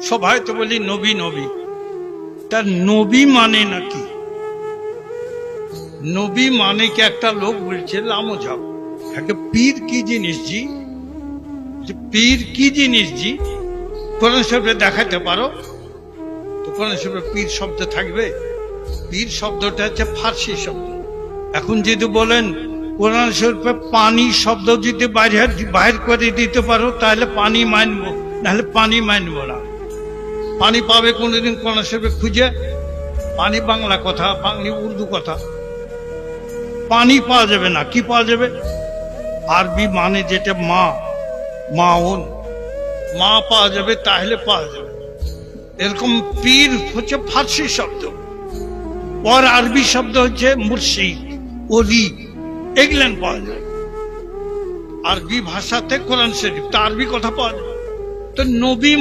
সবাই তো বলি নবী নবী, তার নবী মানে নাকি? নবী মানে কি? একটা লোক বলছে লামোঝাব, একটা পীর কি জিনিস জি? পীর কি জিনিস জি? কোরআন শরীফে দেখাতে পারো তো? কোরআন শরীফে পীর শব্দ থাকবে? পীর শব্দটা হচ্ছে ফার্সি শব্দ। এখন যদি বলেন কোরআন শরীফে পানি শব্দ যদি বাইরে করে দিতে পারো তাহলে পানি মানবো, নাহলে পানি মানবো না। পানি পাবে কোনোদিন কোরআন শরীফে খুঁজে? পানি বাংলা কথা, বাংলা উর্দু কথা, পানি পাওয়া যাবে না। কি পাওয়া যাবে? আরবি মানে যেটা মা, মাউন, মা পাওয়া যাবে, তাহলে পাওয়া যাবে। এরকম পীর হচ্ছে ফার্সি শব্দ, আর আরবি শব্দ হচ্ছে মুর্শিদ, ওলি, এগুলেন পাওয়া যায়। আরবি ভাষাতে কোরআন শরীফ, তা আরবি কথা পাওয়া যাবে। তো নবী